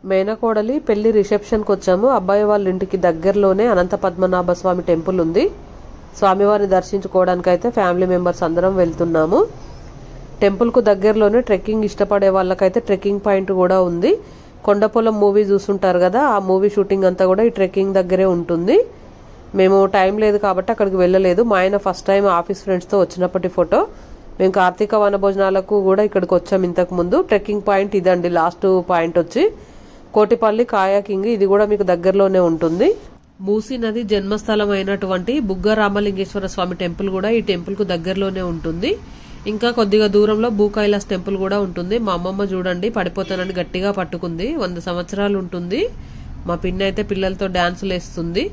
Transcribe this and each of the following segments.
మేనకోడలి పెళ్లి రిసెప్షన్కి వచ్చాము. అబ్బాయి వాళ్ళ ఇంటికి దగ్గరలోనే అనంత పద్మనాభ స్వామి టెంపుల్ ఉంది. స్వామివారిని దర్శించుకోవడానికి అయితే ఫ్యామిలీ మెంబర్స్ అందరం వెళ్తున్నాము. టెంపుల్కు దగ్గరలోనే ట్రెక్కింగ్ ఇష్టపడే వాళ్ళకైతే ట్రెక్కింగ్ పాయింట్ కూడా ఉంది. కొండపొలం మూవీ చూస్తుంటారు కదా, ఆ మూవీ షూటింగ్ అంతా కూడా ఈ ట్రెక్కింగ్ దగ్గరే ఉంటుంది. మేము టైం లేదు కాబట్టి అక్కడికి వెళ్ళలేదు. మా ఆయన ఫస్ట్ టైం ఆఫీస్ ఫ్రెండ్స్తో వచ్చినప్పటి ఫోటో. మేము కార్తీక వనభోజనాలకు కూడా ఇక్కడికి వచ్చాం ఇంతకు ముందు. ట్రెక్కింగ్ పాయింట్ ఇదండి, లాస్ట్ పాయింట్ వచ్చి కోటిపల్లి కాయాకింగ్. ఇది కూడా మీకు దగ్గరలోనే ఉంటుంది. మూసీ నది జన్మస్థలం అయినటువంటి బుగ్గ రామలింగేశ్వర స్వామి టెంపుల్ కూడా ఈ టెంపుల్ కు దగ్గరలోనే ఉంటుంది. ఇంకా కొద్దిగా దూరంలో భూకైలాస్ టెంపుల్ కూడా ఉంటుంది. మా అమ్మమ్మ చూడండి పడిపోతానని గట్టిగా పట్టుకుంది. 100 సంవత్సరాలు ఉంటుంది. మా పిన్ని అయితే పిల్లలతో డాన్సులు వేస్తుంది.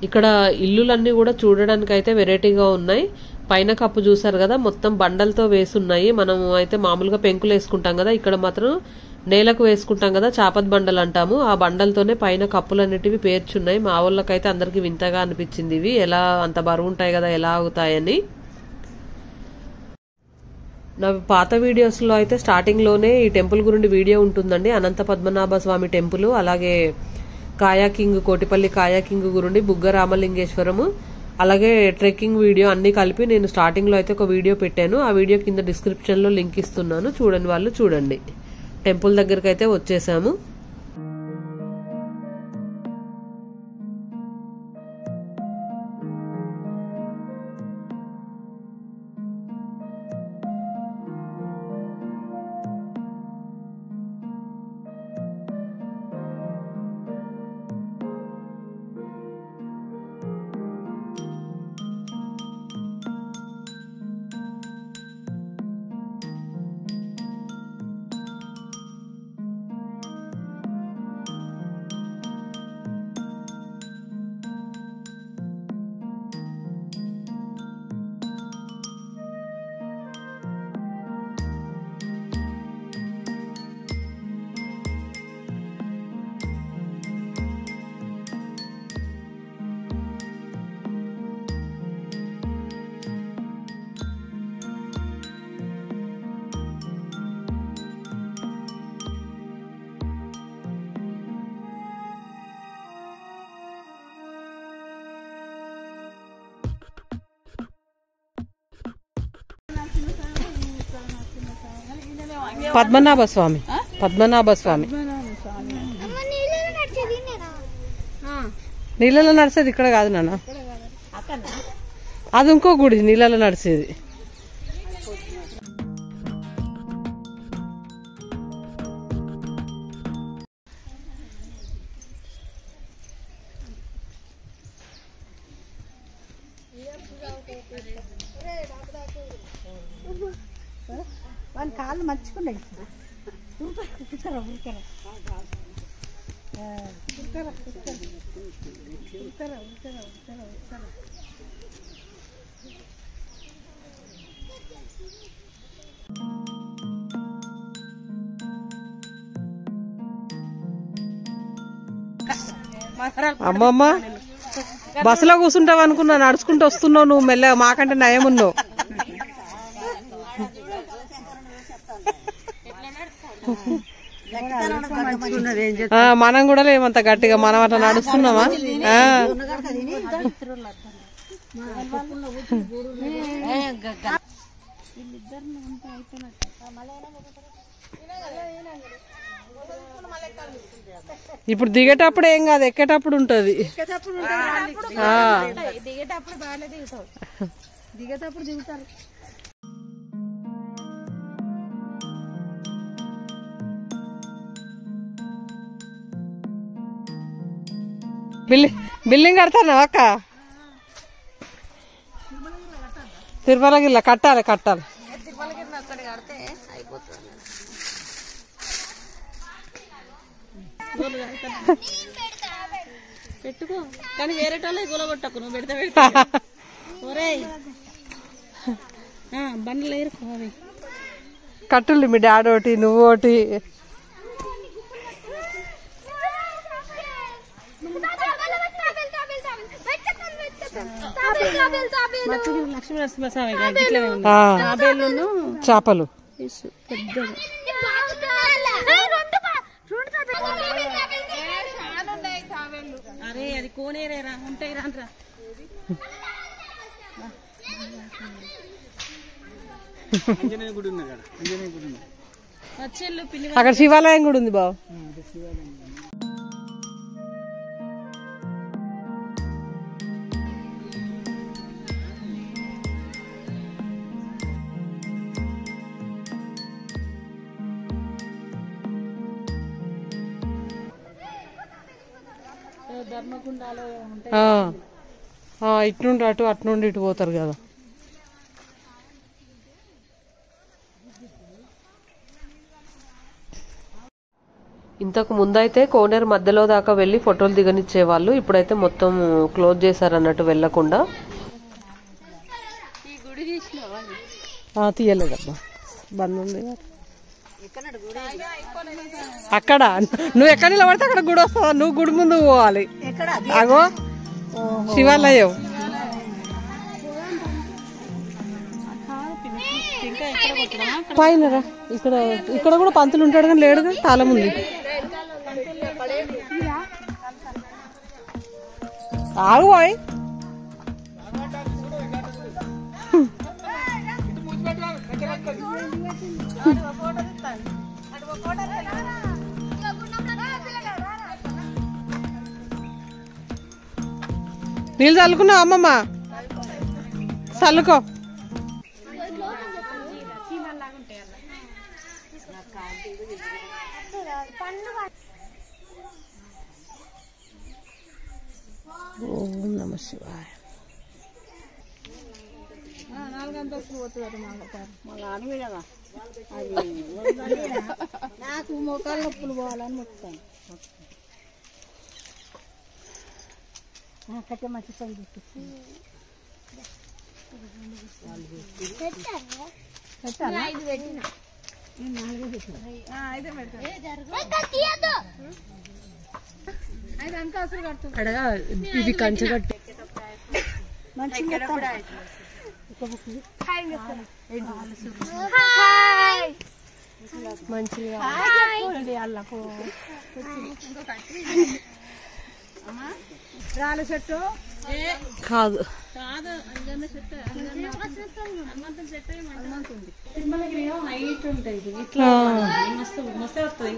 ఇక్కడ ఇల్లులన్నీ కూడా చూడడానికి అయితే వెరైటీగా ఉన్నాయి. పైన కప్పు చూసారు కదా, మొత్తం బండలతో వేసున్నాయి. మనము అయితే మామూలుగా పెంకులు వేసుకుంటాం కదా, ఇక్కడ మాత్రం నేలకు వేసుకుంటాం కదా, చాపత్ బండలు అంటాము. ఆ బండలతోనే పైన కప్పులు అనేటివి పేర్చున్నాయి. మా వాళ్ళకైతే అందరికి వింతగా అనిపించింది. ఇవి ఎలా అంత బరువు ఉంటాయి కదా, ఎలా అవుతాయని. నా పాత వీడియోస్ లో అయితే స్టార్టింగ్ లోనే ఈ టెంపుల్ గురించి వీడియో ఉంటుందండి. అనంత పద్మనాభ స్వామి టెంపుల్, అలాగే కాయాకింగ్, కోటిపల్లి కాయాకింగ్ గురుండి, బుగ్గ రామలింగేశ్వరము, అలాగే ట్రెక్కింగ్ వీడియో అన్ని కలిపి నేను స్టార్టింగ్ లో అయితే ఒక వీడియో పెట్టాను. ఆ వీడియో కింద డిస్క్రిప్షన్ లో లింక్ ఇస్తున్నాను, చూడని వాళ్ళు చూడండి. టెంపుల్ దగ్గరికి అయితే వచ్చేసాము. పద్మనాభ స్వామి, పద్మనాభ స్వామి నీళ్ళలో నడిచేది ఇక్కడ కాదు నాన్న, అది ఇంకో గుడి నీళ్ళలో నడిచేది. వాళ్ళ కాళ్ళు మర్చుకున్నాయి. అమ్మమ్మ బస్సులో కూర్చుంటావు అనుకున్నా, నడుచుకుంటూ వస్తున్నావు నువ్వు మెల్లగా, మాకంటే నయం ఉన్నావు. మనం కూడా లేమంత గట్టిగా, మనం అట్లా నడుస్తున్నామా? ఇప్పుడు దిగేటప్పుడు ఏం కాదు, ఎక్కేటప్పుడు ఉంటది. దిగేటప్పుడు దిగుతారు. బిల్డింగ్ కడతాను అక్క, తిరుమలగిరిలో కట్టాలి కట్టాలి. పెట్టుకో కానీ వేరే వాళ్ళే కూలగొట్టకు, నువ్వు పెడితే బండ్లు ఏరుకో. అవి కట్టుల్లి మీ డాడీ ఒకటి, నువ్వు ఒకటి. లక్ష్మీ నరసింహస్వామి చేపలు పెద్దగా కోనేరేరా ఉంటాయి రాంట్రా. వచ్చేళ్ళు పిల్లి అక్కడ శివాలయం కూడా ఉంది బావ. ధర్మగుండాలు ఉంటాయి. ఇటు నుండి అటు, అటు నుండి ఇటు పోతారు కదా. ఇంతకు ముందైతే కోనేరు మధ్యలో దాకా వెళ్ళి ఫోటోలు దిగనిచ్చేవాళ్ళు. ఇప్పుడైతే మొత్తం క్లోజ్ చేశారు అన్నట్టు వెళ్లకుండా. తీయలేదబ్బా, బంద్ ఉంది. అక్కడ నువ్వు ఎక్కడ నిలబడితే అక్కడ గుడి వస్తుందా? నువ్వు గుడి ముందు పోవాలి. అగో శివాలయం. పైన ఇక్కడ ఇక్కడ కూడా పంతులు ఉంటాడు కానీ లేడుగా, తాళం ఉంది. ఆగుపోయి నీళ్ళు చల్లుకున్నావు అమ్మమ్మ? చల్లుకో. ఓం నమ శివాయ. 4 అంతస్తులు పోతుంది నాకు మోకాళ్ళ నొప్పులు పోవాలని మొక్కుతాను. నాకైతే మంచి పని ఇది కంచె కట్టి రాళ్ళ చెట్టు కాదు. నైట్ ఉంటాయి ఇట్లా మస్తు మస్తే వస్తుంది.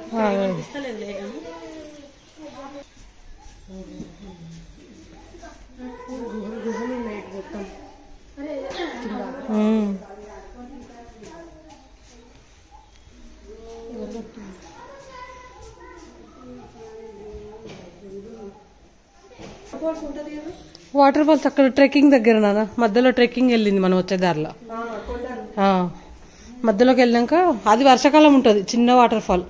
వాటర్ ఫాల్స్ అక్కడ ట్రెక్కింగ్ దగ్గర నాన్న, మధ్యలో ట్రెక్కింగ్ వెళ్ళింది మనం వచ్చే దారిలో. మధ్యలోకి వెళ్ళాక అది వర్షాకాలం ఉంటుంది, చిన్న వాటర్ ఫాల్.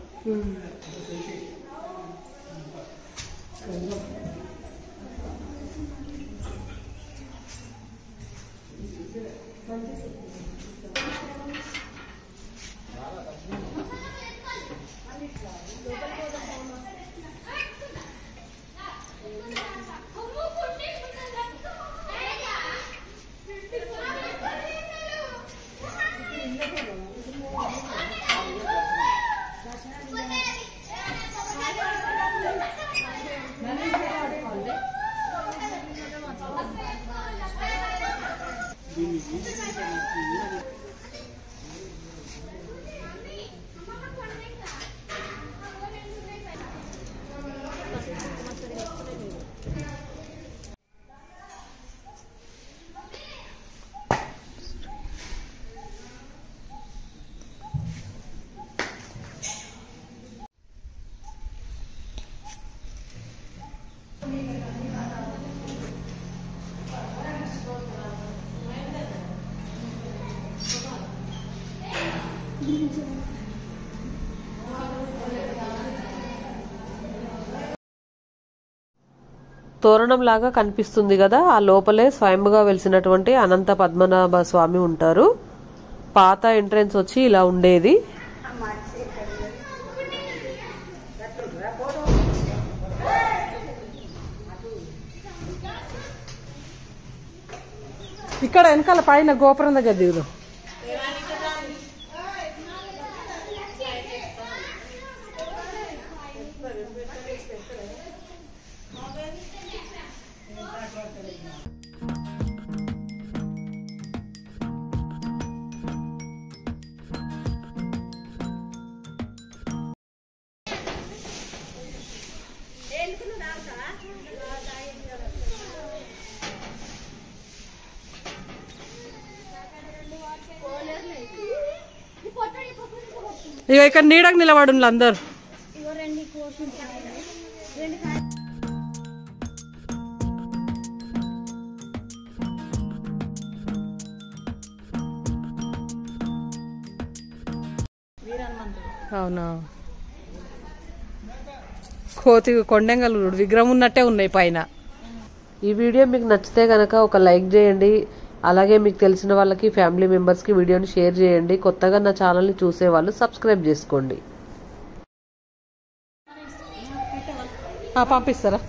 తోరణం లాగా కనిపిస్తుంది కదా, ఆ లోపలే స్వయంగా వెలిసినటువంటి అనంత పద్మనాభ స్వామి ఉంటారు. పాత ఎంట్రెన్స్ వచ్చి ఇలా ఉండేది. ఇక్కడ వెనకాల పైన గోపురం దగ్గర దిగుదు. ఇక ఇక్కడ నీడకు నిలబడు అందరు. అవునా, కోతి కొండెంగలు విగ్రహం ఉన్నట్టే ఉన్నాయి పైన. ఈ వీడియో మీకు నచ్చితే గనక ఒక లైక్ చేయండి. అలాగే మీకు తెలిసిన వాళ్ళకి, ఫ్యామిలీ మెంబర్స్కి వీడియోని షేర్ చేయండి. కొత్తగా నా ఛానల్ని చూసే వాళ్ళు సబ్స్క్రైబ్ చేసుకోండి. పంపిస్తారా?